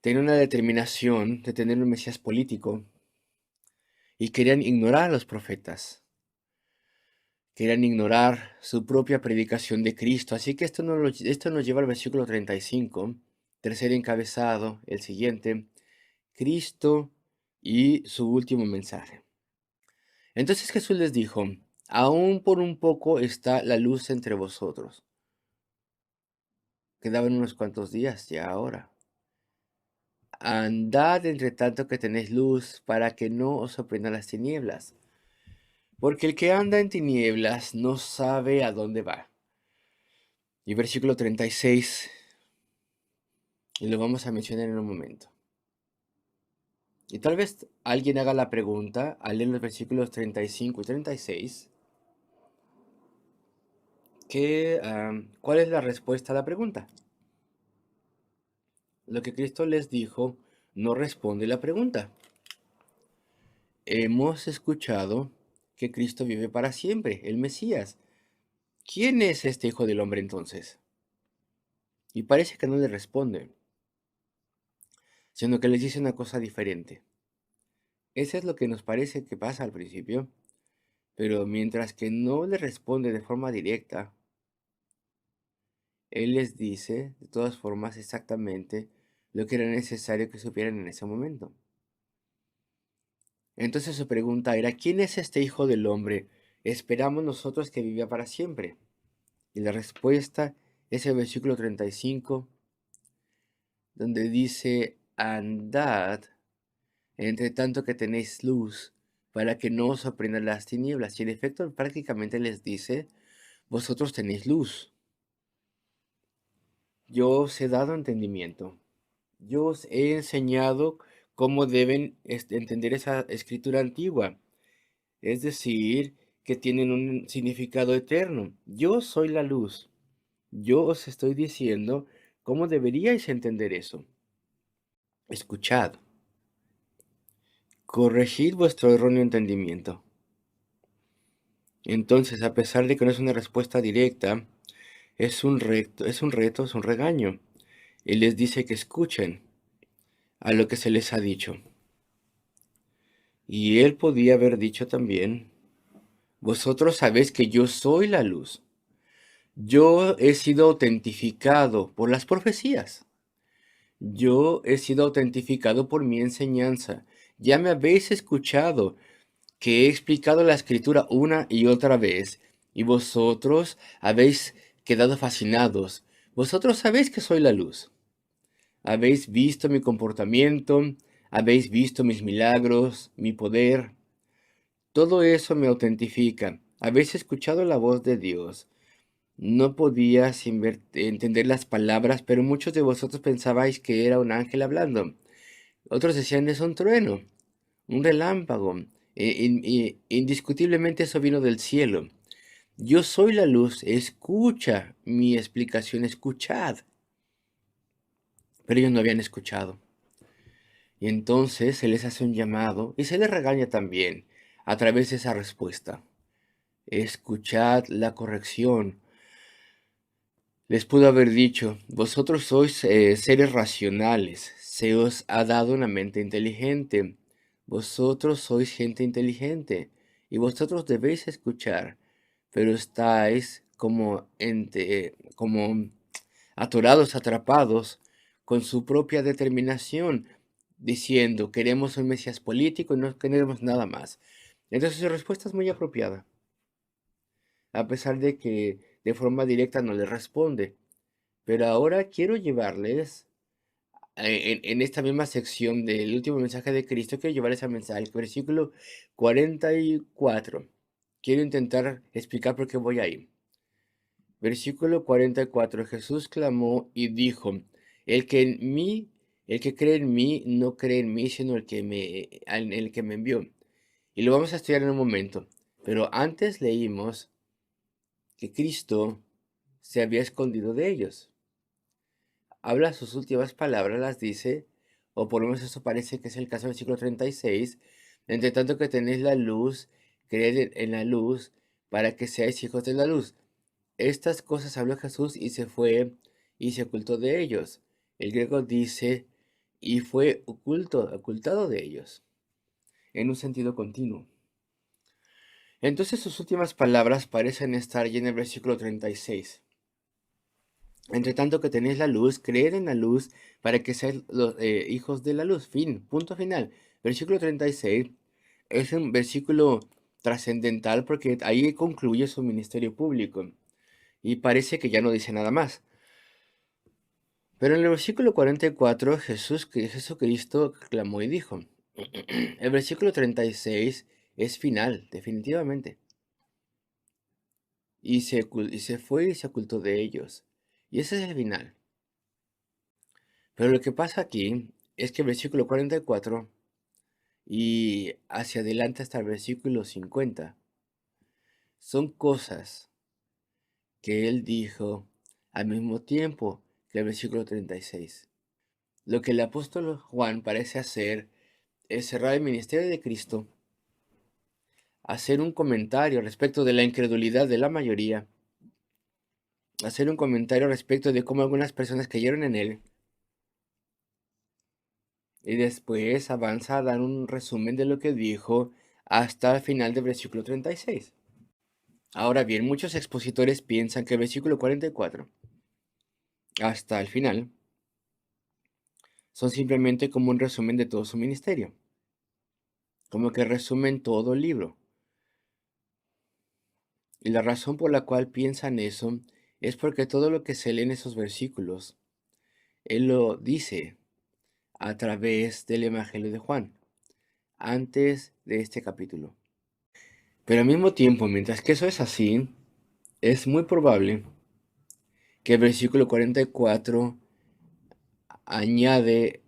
tenían una determinación de tener un Mesías político y querían ignorar a los profetas, querían ignorar su propia predicación de Cristo. Así que esto nos lleva al versículo 35, tercer encabezado, el siguiente, Cristo y su último mensaje. Entonces Jesús les dijo, aún por un poco está la luz entre vosotros. Quedaban unos cuantos días ya ahora. Andad entre tanto que tenéis luz, para que no os sorprendan las tinieblas. Porque el que anda en tinieblas no sabe a dónde va. Y versículo 36, y lo vamos a mencionar en un momento. Y tal vez alguien haga la pregunta al leer los versículos 35 y 36, ¿cuál es la respuesta a la pregunta? Lo que Cristo les dijo no responde la pregunta. Hemos escuchado que Cristo vive para siempre, el Mesías. ¿Quién es este Hijo del Hombre entonces? Y parece que no le responde, sino que les dice una cosa diferente. Eso es lo que nos parece que pasa al principio, pero mientras que no le responde de forma directa, Él les dice de todas formas exactamente lo que era necesario que supieran en ese momento. Entonces su pregunta era, ¿quién es este Hijo del Hombre? Esperamos nosotros que viva para siempre. Y la respuesta es el versículo 35, donde dice, andad entre tanto que tenéis luz, para que no os sorprendan las tinieblas. Y en efecto, prácticamente les dice, vosotros tenéis luz. Yo os he dado entendimiento. Yo os he enseñado cómo deben entender esa escritura antigua. Es decir, que tienen un significado eterno. Yo soy la luz. Yo os estoy diciendo cómo deberíais entender eso. Escuchad. Corregid vuestro erróneo entendimiento. Entonces, a pesar de que no es una respuesta directa, es un regaño. Él les dice que escuchen a lo que se les ha dicho. Y él podía haber dicho también, vosotros sabéis que yo soy la luz. Yo he sido autentificado por las profecías. Yo he sido autentificado por mi enseñanza. Ya me habéis escuchado que he explicado la escritura una y otra vez, y vosotros habéis quedado fascinados. Vosotros sabéis que soy la luz. Habéis visto mi comportamiento, habéis visto mis milagros, mi poder. Todo eso me autentifica. Habéis escuchado la voz de Dios. No podía entender las palabras, pero muchos de vosotros pensabais que era un ángel hablando. Otros decían es un trueno, un relámpago. Indiscutiblemente eso vino del cielo. Yo soy la luz, escucha mi explicación, escuchad. Pero ellos no habían escuchado. Y entonces se les hace un llamado y se les regaña también a través de esa respuesta. Escuchad la corrección. Les pudo haber dicho, vosotros sois seres racionales, se os ha dado una mente inteligente, vosotros sois gente inteligente y vosotros debéis escuchar, pero estáis como atorados, atrapados con su propia determinación, diciendo, queremos un Mesías político y no queremos nada más. Entonces su respuesta es muy apropiada, a pesar de que de forma directa no le responde. Pero ahora quiero llevarles, en esta misma sección del último mensaje de Cristo, quiero llevarles al mensaje, al versículo 44. Quiero intentar explicar por qué voy ahí. Versículo 44. Jesús clamó y dijo, el que en mí, el que cree en mí, no cree en mí, sino el que me envió. Y lo vamos a estudiar en un momento. Pero antes leímos que Cristo se había escondido de ellos. Habla sus últimas palabras, las dice, o por lo menos eso parece que es el caso del versículo 36, entre tanto que tenéis la luz, creed en la luz, para que seáis hijos de la luz. Estas cosas habló Jesús y se fue y se ocultó de ellos. El griego dice y fue ocultado de ellos, en un sentido continuo. Entonces sus últimas palabras parecen estar ya en el versículo 36. Entre tanto que tenéis la luz, creed en la luz para que seáis los hijos de la luz. Fin, punto final. Versículo 36 es un versículo trascendental porque ahí concluye su ministerio público y parece que ya no dice nada más. Pero en el versículo 44 Jesucristo clamó y dijo. El versículo 36 es final, definitivamente. Y se fue y se ocultó de ellos. Y ese es el final. Pero lo que pasa aquí es que el versículo 44 y hacia adelante hasta el versículo 50 son cosas que él dijo al mismo tiempo que el versículo 36. Lo que el apóstol Juan parece hacer es cerrar el ministerio de Cristo, hacer un comentario respecto de la incredulidad de la mayoría, hacer un comentario respecto de cómo algunas personas cayeron en él, y después avanza a dar un resumen de lo que dijo hasta el final del versículo 36. Ahora bien, muchos expositores piensan que el versículo 44 hasta el final son simplemente como un resumen de todo su ministerio, como que resumen todo el libro. Y la razón por la cual piensan eso es porque todo lo que se lee en esos versículos, él lo dice a través del Evangelio de Juan, antes de este capítulo. Pero al mismo tiempo, mientras que eso es así, es muy probable que el versículo 44 añade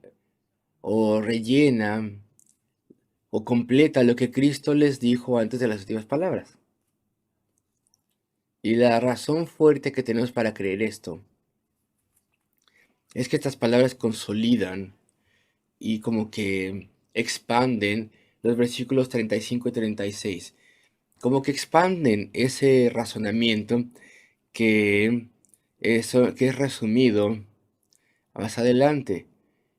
o rellena o completa lo que Cristo les dijo antes de las últimas palabras. Y la razón fuerte que tenemos para creer esto es que estas palabras consolidan y como que expanden los versículos 35 y 36. Como que expanden ese razonamiento que es resumido más adelante.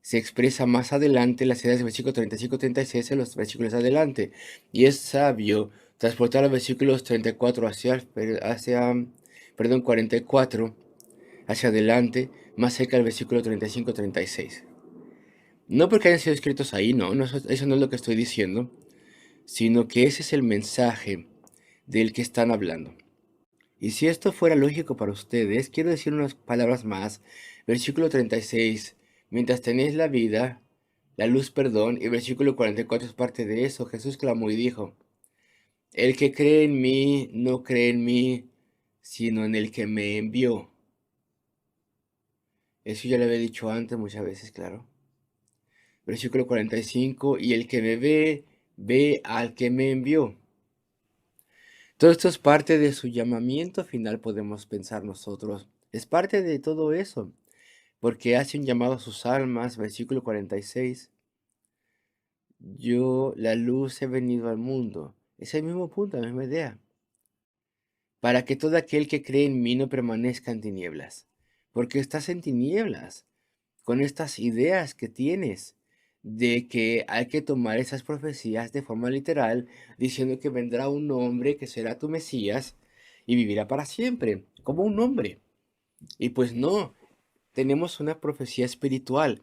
Se expresa más adelante las ideas del versículo 35 y 36 en los versículos adelante. Y es sabio transportar los versículos 34 hacia 44 hacia adelante, más cerca del versículo 35 y 36. No porque hayan sido escritos ahí, no, eso no es lo que estoy diciendo, sino que ese es el mensaje del que están hablando. Y si esto fuera lógico para ustedes, quiero decir unas palabras más. Versículo 36, mientras tenéis la vida, la luz, perdón, y versículo 44 es parte de eso. Jesús clamó y dijo, el que cree en mí no cree en mí, sino en el que me envió. Eso ya lo había dicho antes muchas veces, claro. Versículo 45, y el que me ve, ve al que me envió. Todo esto es parte de su llamamiento final, podemos pensar nosotros. Es parte de todo eso, porque hace un llamado a sus almas, versículo 46. Yo, la luz, he venido al mundo. Es el mismo punto, la misma idea. Para que todo aquel que cree en mí no permanezca en tinieblas. Porque estás en tinieblas con estas ideas que tienes de que hay que tomar esas profecías de forma literal, diciendo que vendrá un hombre que será tu Mesías y vivirá para siempre, como un hombre. Y pues no, tenemos una profecía espiritual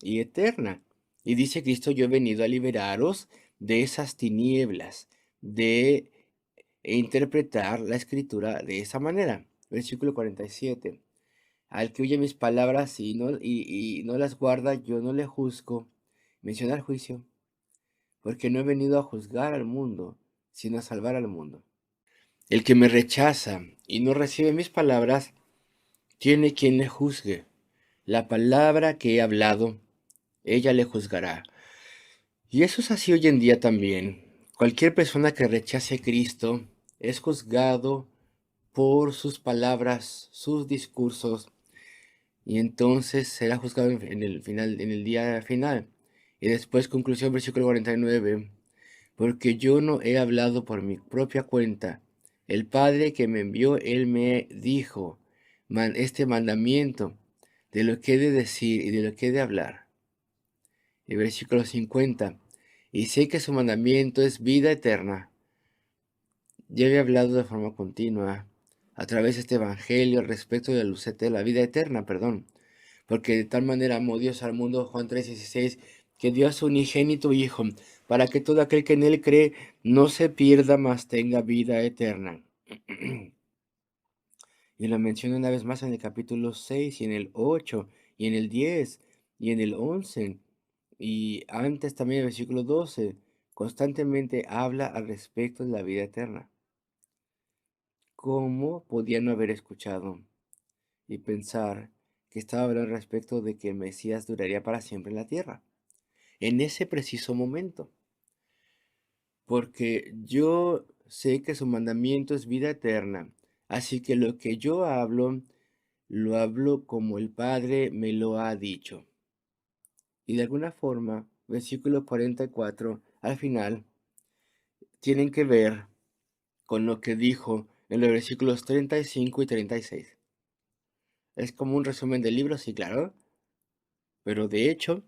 y eterna. Y dice Cristo, yo he venido a liberaros de esas tinieblas, de interpretar la escritura de esa manera. Versículo 47. Al que oye mis palabras y no las guarda, yo no le juzgo. Menciona el juicio, porque no he venido a juzgar al mundo, sino a salvar al mundo. El que me rechaza y no recibe mis palabras, tiene quien le juzgue. La palabra que he hablado, ella le juzgará. Y eso es así hoy en día también. Cualquier persona que rechace a Cristo es juzgado por sus palabras, sus discursos, y entonces será juzgado en el final, en el día final. Y después, conclusión, versículo 49, porque yo no he hablado por mi propia cuenta. El Padre que me envió, Él me dijo este mandamiento de lo que he de decir y de lo que he de hablar. Y versículo 50. Y sé que su mandamiento es vida eterna. Ya había hablado de forma continua a través de este evangelio respecto de la vida eterna, perdón. Porque de tal manera amó Dios al mundo, Juan 3:16, que dio a su unigénito Hijo, para que todo aquel que en él cree no se pierda, mas tenga vida eterna. Y lo menciona una vez más en el capítulo 6 y en el 8 y en el 10 y en el 11 y antes también el versículo 12. Constantemente habla al respecto de la vida eterna. ¿Cómo podía no haber escuchado y pensar que estaba hablando respecto de que el Mesías duraría para siempre en la tierra? En ese preciso momento. Porque yo sé que su mandamiento es vida eterna. Así que lo que yo hablo, lo hablo como el Padre me lo ha dicho. Y de alguna forma, versículo 44, al final, tienen que ver con lo que dijo en los versículos 35 y 36. Es como un resumen del libro, sí, claro, pero de hecho,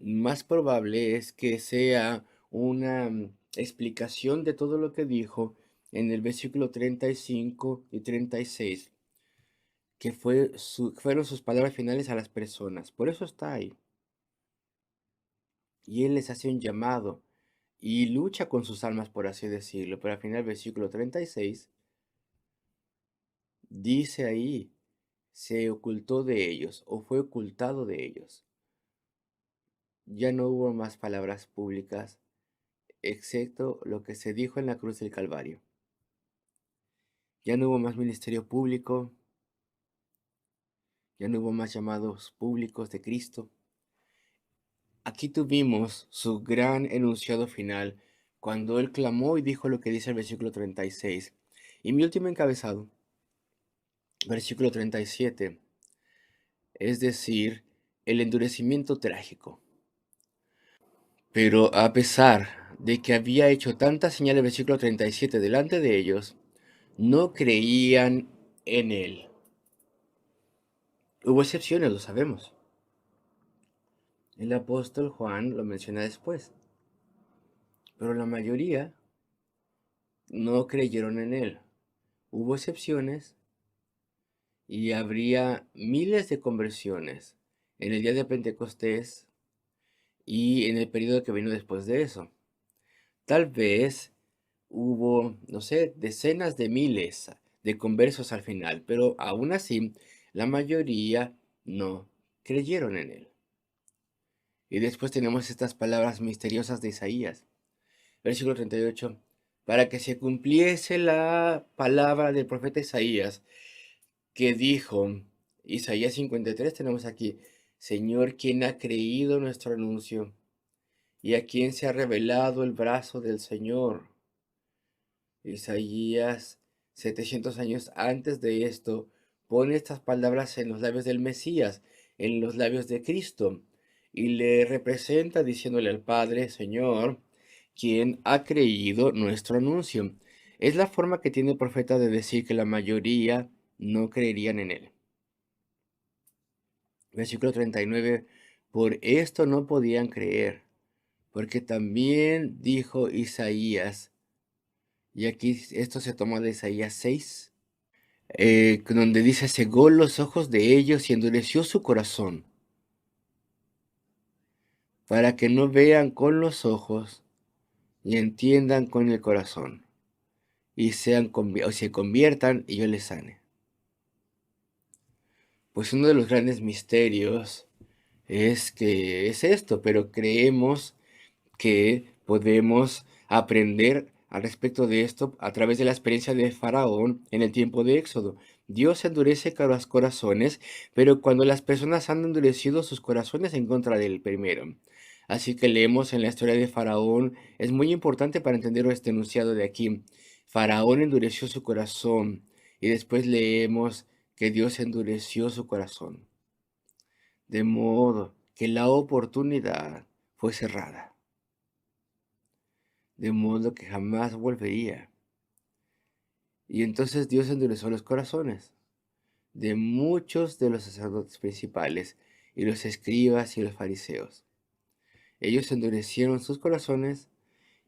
más probable es que sea una explicación de todo lo que dijo en el versículo 35 y 36, que fueron sus palabras finales a las personas. Por eso está ahí. Y él les hace un llamado y lucha con sus almas, por así decirlo. Pero al final, versículo 36, dice ahí, se ocultó de ellos o fue ocultado de ellos. Ya no hubo más palabras públicas, excepto lo que se dijo en la cruz del Calvario. Ya no hubo más ministerio público, ya no hubo más llamados públicos de Cristo. Aquí tuvimos su gran enunciado final, cuando él clamó y dijo lo que dice el versículo 36. Y mi último encabezado, versículo 37, es decir, el endurecimiento trágico. Pero a pesar de que había hecho tantas señales, versículo 37, delante de ellos, no creían en él. Hubo excepciones, lo sabemos. El apóstol Juan lo menciona después, pero la mayoría no creyeron en él. Hubo excepciones y habría miles de conversiones en el día de Pentecostés y en el periodo que vino después de eso. Tal vez hubo, no sé, decenas de miles de conversos al final, pero aún así la mayoría no creyeron en él. Y después tenemos estas palabras misteriosas de Isaías, versículo 38, para que se cumpliese la palabra del profeta Isaías, que dijo, Isaías 53 tenemos aquí, Señor, ¿quién ha creído nuestro anuncio? ¿Y a quién se ha revelado el brazo del Señor? Isaías, 700 años antes de esto, pone estas palabras en los labios del Mesías, en los labios de Cristo, y le representa diciéndole al Padre, Señor, ¿quién ha creído nuestro anuncio? Es la forma que tiene el profeta de decir que la mayoría no creerían en él. Versículo 39, por esto no podían creer, porque también dijo Isaías, y aquí esto se toma de Isaías 6, donde dice, cegó los ojos de ellos y endureció su corazón, para que no vean con los ojos y entiendan con el corazón, y se conviertan y yo les sane. Pues uno de los grandes misterios es esto, pero creemos que podemos aprender al respecto de esto a través de la experiencia de Faraón en el tiempo de Éxodo. Dios endurece los corazones, pero cuando las personas han endurecido sus corazones en contra del primero. Así que leemos en la historia de Faraón, es muy importante para entender este enunciado de aquí. Faraón endureció su corazón y después leemos que Dios endureció su corazón, de modo que la oportunidad fue cerrada, de modo que jamás volvería. Y entonces Dios endureció los corazones de muchos de los sacerdotes principales y los escribas y los fariseos. Ellos endurecieron sus corazones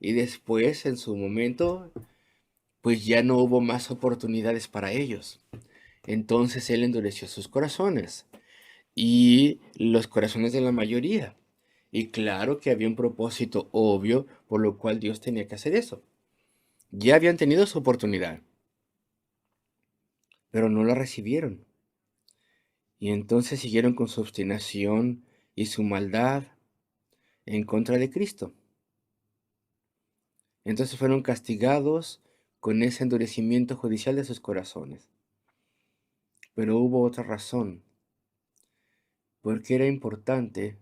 y después, en su momento, pues ya no hubo más oportunidades para ellos. Entonces Él endureció sus corazones y los corazones de la mayoría. Y claro que había un propósito obvio por lo cual Dios tenía que hacer eso. Ya habían tenido su oportunidad, pero no la recibieron. Y entonces siguieron con su obstinación y su maldad en contra de Cristo. Entonces fueron castigados con ese endurecimiento judicial de sus corazones. Pero hubo otra razón, porque era importante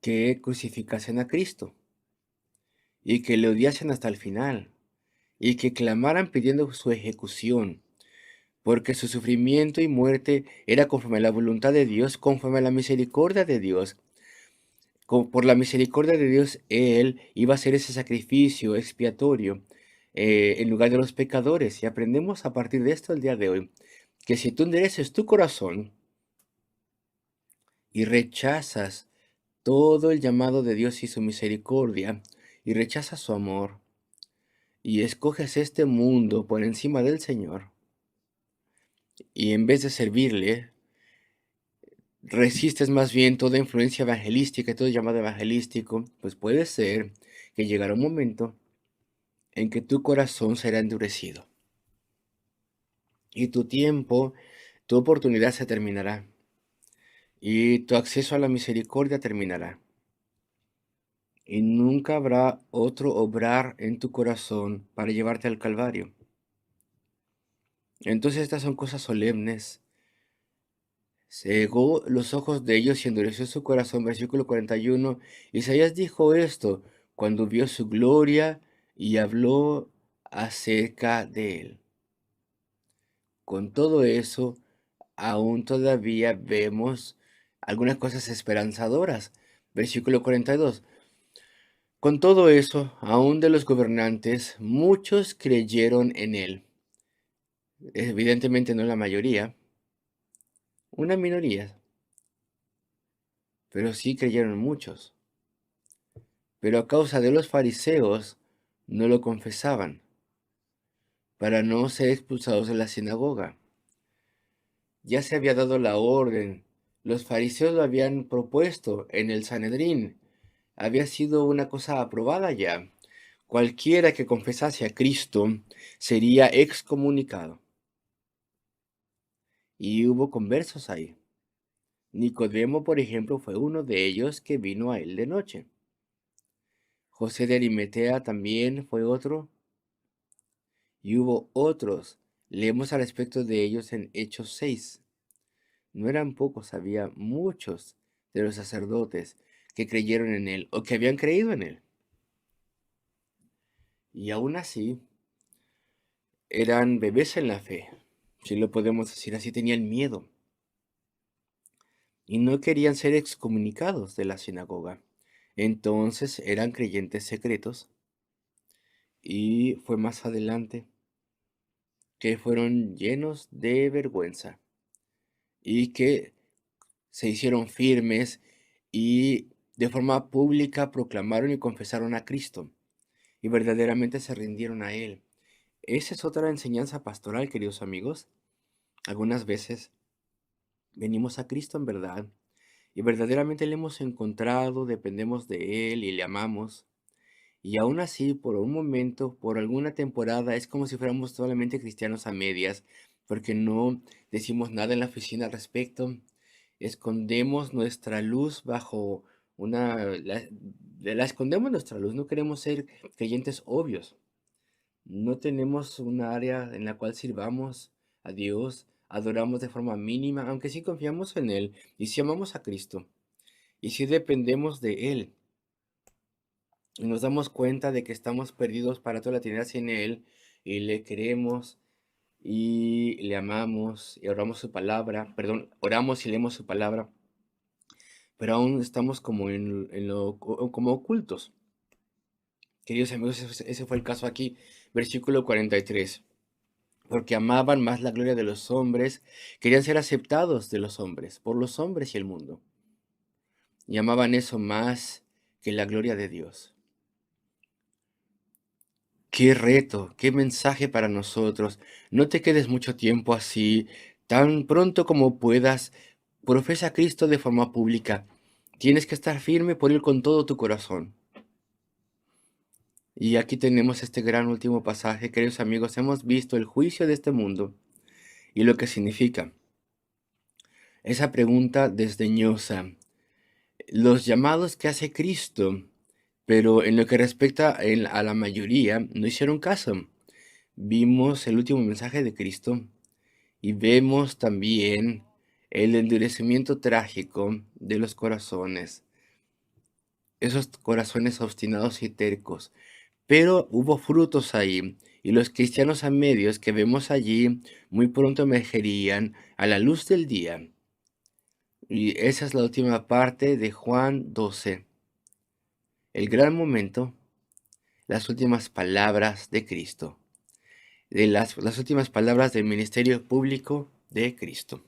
que crucificasen a Cristo y que le odiasen hasta el final y que clamaran pidiendo su ejecución, porque su sufrimiento y muerte era conforme a la voluntad de Dios, conforme a la misericordia de Dios. Por la misericordia de Dios, Él iba a hacer ese sacrificio expiatorio en lugar de los pecadores. Y aprendemos a partir de esto el día de hoy, que si tú endereces tu corazón y rechazas todo el llamado de Dios y su misericordia, y rechazas su amor, y escoges este mundo por encima del Señor, y en vez de servirle, resistes más bien toda influencia evangelística y todo llamado evangelístico, pues puede ser que llegará un momento en que tu corazón será endurecido y tu tiempo, tu oportunidad se terminará y tu acceso a la misericordia terminará y nunca habrá otro obrar en tu corazón para llevarte al Calvario. Entonces estas son cosas solemnes. Cegó los ojos de ellos y endureció su corazón. Versículo 41. Isaías dijo esto cuando vio su gloria y habló acerca de él. Con todo eso, aún todavía vemos algunas cosas esperanzadoras. Versículo 42. Con todo eso, aún de los gobernantes, muchos creyeron en él. Evidentemente no la mayoría, una minoría, pero sí creyeron muchos. Pero a causa de los fariseos no lo confesaban, para no ser expulsados de la sinagoga. Ya se había dado la orden, los fariseos lo habían propuesto en el Sanedrín, había sido una cosa aprobada ya. Cualquiera que confesase a Cristo sería excomunicado. Y hubo conversos ahí. Nicodemo, por ejemplo, fue uno de ellos que vino a él de noche. José de Arimatea también fue otro. Y hubo otros. Leemos al respecto de ellos en Hechos 6. No eran pocos, había muchos de los sacerdotes que creyeron en él o que habían creído en él. Y aún así, eran bebés en la fe, si lo podemos decir así, tenían miedo y no querían ser excomunicados de la sinagoga. Entonces eran creyentes secretos y fue más adelante que fueron llenos de vergüenza y que se hicieron firmes y de forma pública proclamaron y confesaron a Cristo y verdaderamente se rindieron a Él. Esa es otra enseñanza pastoral, queridos amigos. Algunas veces venimos a Cristo en verdad y verdaderamente le hemos encontrado, dependemos de Él y le amamos. Y aún así, por un momento, por alguna temporada, es como si fuéramos solamente cristianos a medias, porque no decimos nada en la oficina al respecto. Escondemos nuestra luz bajo la escondemos nuestra luz, no queremos ser creyentes obvios. No tenemos un área en la cual sirvamos a Dios, adoramos de forma mínima, aunque sí confiamos en Él y sí amamos a Cristo y sí dependemos de Él. Y nos damos cuenta de que estamos perdidos para toda la eternidad sin Él y le queremos y le amamos y oramos su palabra, perdón, oramos y leemos su palabra, pero aún estamos como como ocultos. Queridos amigos, ese fue el caso aquí, versículo 43. Porque amaban más la gloria de los hombres, querían ser aceptados de los hombres, por los hombres y el mundo. y amaban eso más que la gloria de Dios. Qué reto, qué mensaje para nosotros. No te quedes mucho tiempo así. Tan pronto como puedas, profesa a Cristo de forma pública. Tienes que estar firme por Él con todo tu corazón. Y aquí tenemos este gran último pasaje, queridos amigos. Hemos visto el juicio de este mundo y lo que significa. Esa pregunta desdeñosa. Los llamados que hace Cristo, pero en lo que respecta a la mayoría, no hicieron caso. Vimos el último mensaje de Cristo y vemos también el endurecimiento trágico de los corazones, esos corazones obstinados y tercos. Pero hubo frutos ahí, y los cristianos a medios que vemos allí muy pronto emergerían a la luz del día. Y esa es la última parte de Juan 12, el gran momento, las últimas palabras de Cristo, de las últimas palabras del ministerio público de Cristo.